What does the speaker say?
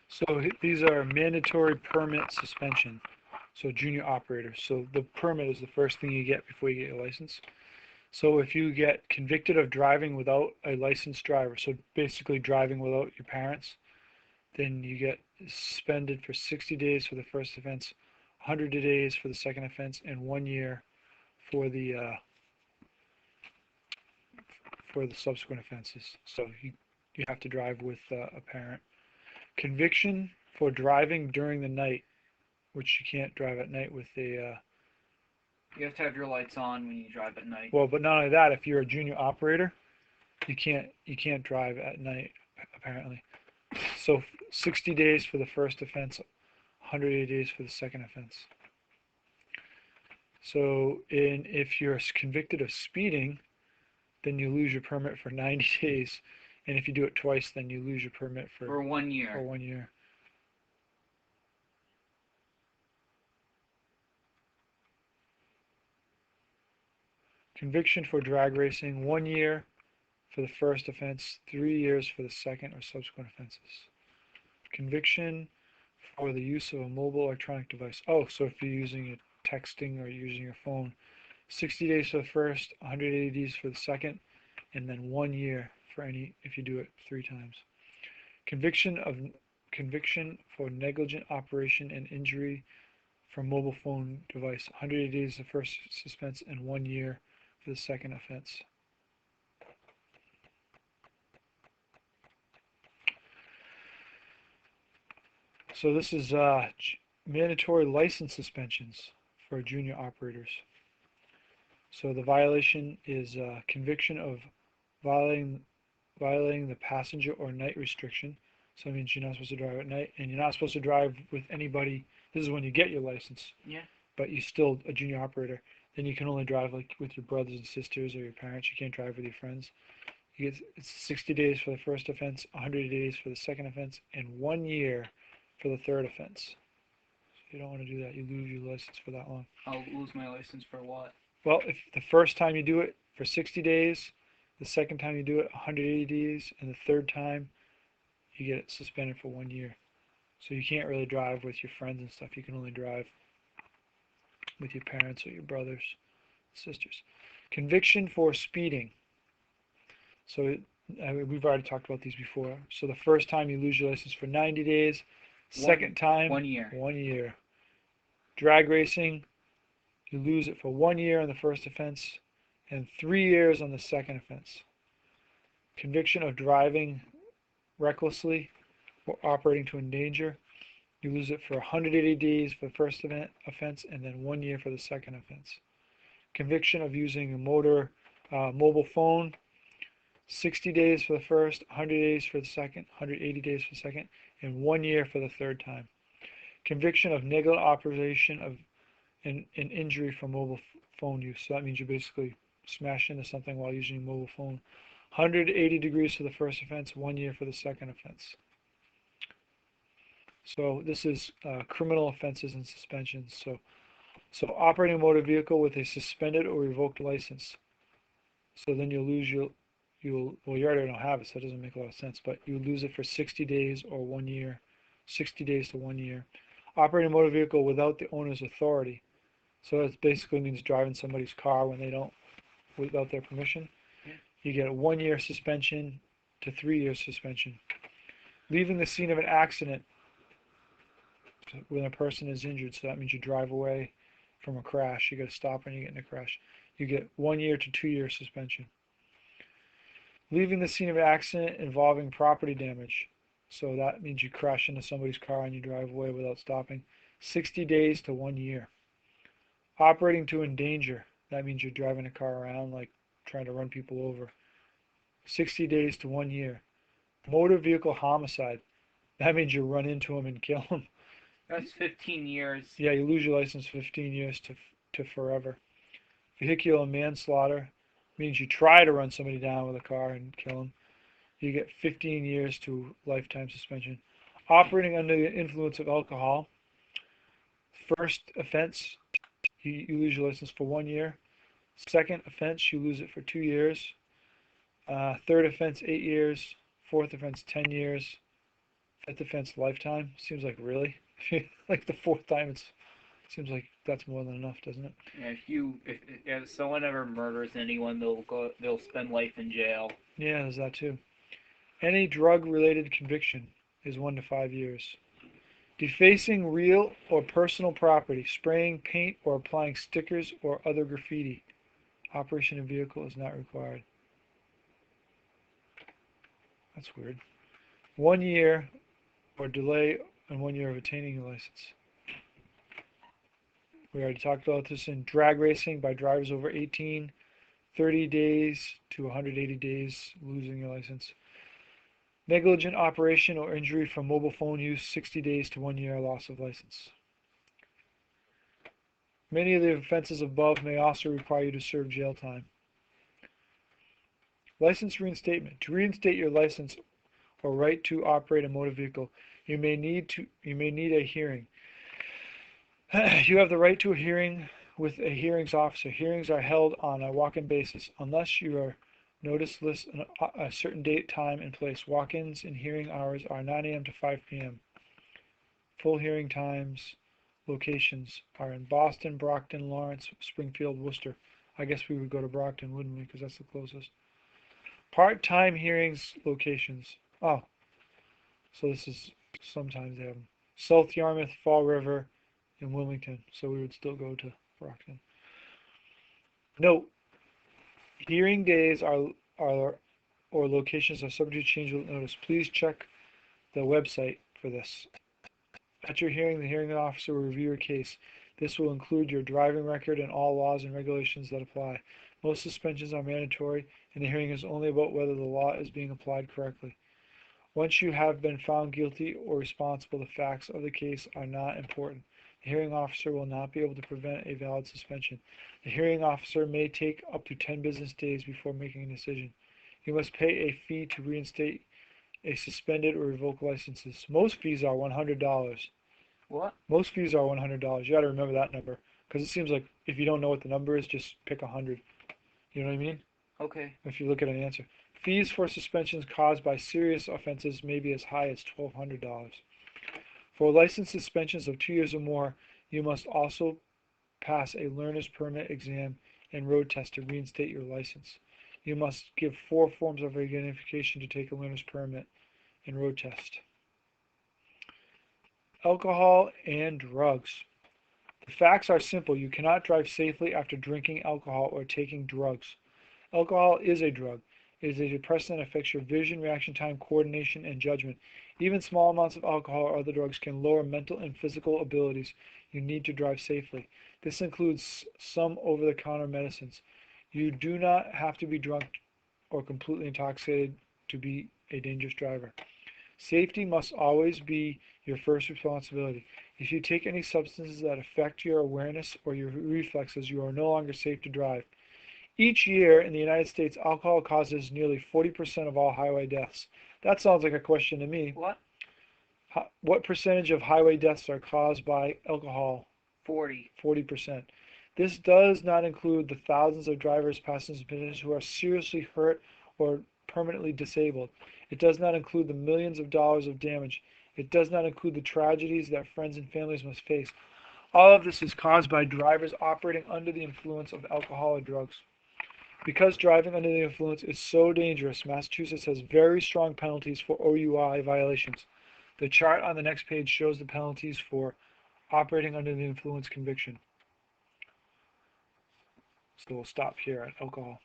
So these are mandatory permit suspension. So junior operators. So the permit is the first thing you get before you get your license. So if you get convicted of driving without a licensed driver, so basically driving without your parents, then you get suspended for 60 days for the first offense, 100 days for the second offense, and 1 year for the subsequent offenses. So you have to drive with a parent. Conviction for driving during the night, which you can't drive at night with a. You have to have your lights on when you drive at night. Well, but not only that, if you're a junior operator, you can't drive at night apparently. So 60 days for the first offense, 180 days for the second offense. So if you're convicted of speeding, then you lose your permit for 90 days. And if you do it twice, then you lose your permit for 1 year. For 1 year. Conviction for drag racing, 1 year for the first offense, 3 years for the second or subsequent offenses. Conviction for the use of a mobile electronic device. Oh, so if you're using it texting or using your phone, 60 days for the first, 180 days for the second, and then 1 year for any if you do it 3 times. Conviction for negligent operation and injury from mobile phone device, 180 days the first suspense and 1 year for the second offense. So this is mandatory license suspensions for junior operators. So the violation is conviction of violating the passenger or night restriction. So that means you're not supposed to drive at night, and you're not supposed to drive with anybody. This is when you get your license. Yeah. But you're still a junior operator. Then you can only drive like with your brothers and sisters or your parents. You can't drive with your friends. It's 60 days for the first offense, 100 days for the second offense, and 1 year for the third offense. So you don't want to do that. You lose your license for that long. I'll lose my license for what? Well, if the first time you do it for 60 days, the second time you do it 180 days, and the third time you get it suspended for 1 year. So you can't really drive with your friends and stuff. You can only drive with your parents or your brothers, sisters. Conviction for speeding. So we've already talked about these before. So the first time you lose your license for 90 days. Second time, 1 year. 1 year. Drag racing, you lose it for 1 year on the first offense and 3 years on the second offense. Conviction of driving recklessly or operating to endanger, you lose it for 180 days for the first offense and then 1 year for the second offense. Conviction of using a mobile phone, 60 days for the first, 100 days for the second, 180 days for the second, and 1 year for the third time. Conviction of negligent operation of an injury from mobile phone use. So that means you basically smash into something while using a mobile phone. 180 degrees for the first offense, 1 year for the second offense. So this is criminal offenses and suspensions. So operating a motor vehicle with a suspended or revoked license. So then you'll lose well, you already don't have it, so it doesn't make a lot of sense, but you lose it for 60 days or 1 year, 60 days to 1 year. Operating a motor vehicle without the owner's authority. So that basically means driving somebody's car without their permission. Yeah. You get a 1 year suspension to 3 year suspension. Leaving the scene of an accident when a person is injured, so that means you drive away from a crash. You got to stop when you get in a crash. You get 1 year to 2 year suspension. Leaving the scene of an accident involving property damage. So that means you crash into somebody's car and you drive away without stopping. 60 days to 1 year. Operating to endanger. That means you're driving a car around like trying to run people over. 60 days to 1 year. Motor vehicle homicide. That means you run into them and kill them. That's 15 years. Yeah, you lose your license 15 years to forever. Vehicular manslaughter means you try to run somebody down with a car and kill them. You get 15 years to lifetime suspension. Operating under the influence of alcohol. First offense, you lose your license for 1 year. Second offense, you lose it for 2 years. Third offense, 8 years. Fourth offense, 10 years. Fifth offense, lifetime. Seems like really, like the fourth time. It seems like that's more than enough, doesn't it? Yeah, if someone ever murders anyone, they'll spend life in jail. Yeah, there's that too. Any drug-related conviction is 1 to 5 years. Defacing real or personal property, spraying paint or applying stickers or other graffiti. Operation of vehicle is not required. That's weird. 1 year or delay in 1 year of attaining a license. We already talked about this in drag racing by drivers over 18, 30 days to 180 days losing your license. Negligent operation or injury from mobile phone use, 60 days to 1 year loss of license. Many of the offenses above may also require you to serve jail time. License reinstatement. To reinstate your license or right to operate a motor vehicle, you may need a hearing. You have the right to a hearing with a hearings officer. Hearings are held on a walk-in basis unless you are notice list a certain date, time, and place. Walk-ins and hearing hours are 9 a.m. to 5 p.m. Full hearing times, locations are in Boston, Brockton, Lawrence, Springfield, Worcester. I guess we would go to Brockton, wouldn't we? Because that's the closest. Part-time hearings locations. Oh, so this is sometimes they have them. South Yarmouth, Fall River, and Wilmington. So we would still go to Brockton. Note: hearing days are or locations are subject to change with notice. Please check the website for this. At your hearing, the hearing officer will review your case. This will include your driving record and all laws and regulations that apply. Most suspensions are mandatory, and the hearing is only about whether the law is being applied correctly. Once you have been found guilty or responsible, the facts of the case are not important. The hearing officer will not be able to prevent a valid suspension. The hearing officer may take up to 10 business days before making a decision. You must pay a fee to reinstate a suspended or revoked licenses. Most fees are $100. What? Most fees are $100. You got to remember that number because it seems like if you don't know what the number is, just pick 100. You know what I mean? Okay. If you look at an answer. Fees for suspensions caused by serious offenses may be as high as $1,200. For license suspensions of 2 years or more, you must also pass a learner's permit exam and road test to reinstate your license. You must give 4 forms of identification to take a learner's permit and road test. Alcohol and drugs. The facts are simple. You cannot drive safely after drinking alcohol or taking drugs. Alcohol is a drug. It is a depressant that affects your vision, reaction time, coordination, and judgment. Even small amounts of alcohol or other drugs can lower mental and physical abilities you need to drive safely. This includes some over-the-counter medicines. You do not have to be drunk or completely intoxicated to be a dangerous driver. Safety must always be your first responsibility. If you take any substances that affect your awareness or your reflexes, you are no longer safe to drive. Each year in the United States, alcohol causes nearly 40% of all highway deaths. That sounds like a question to me. What? What percentage of highway deaths are caused by alcohol? 40. 40%. This does not include the thousands of drivers, passengers, and pedestrians who are seriously hurt or permanently disabled. It does not include the millions of dollars of damage. It does not include the tragedies that friends and families must face. All of this is caused by drivers operating under the influence of alcohol or drugs. Because driving under the influence is so dangerous, Massachusetts has very strong penalties for OUI violations. The chart on the next page shows the penalties for operating under the influence conviction. So we'll stop here at alcohol.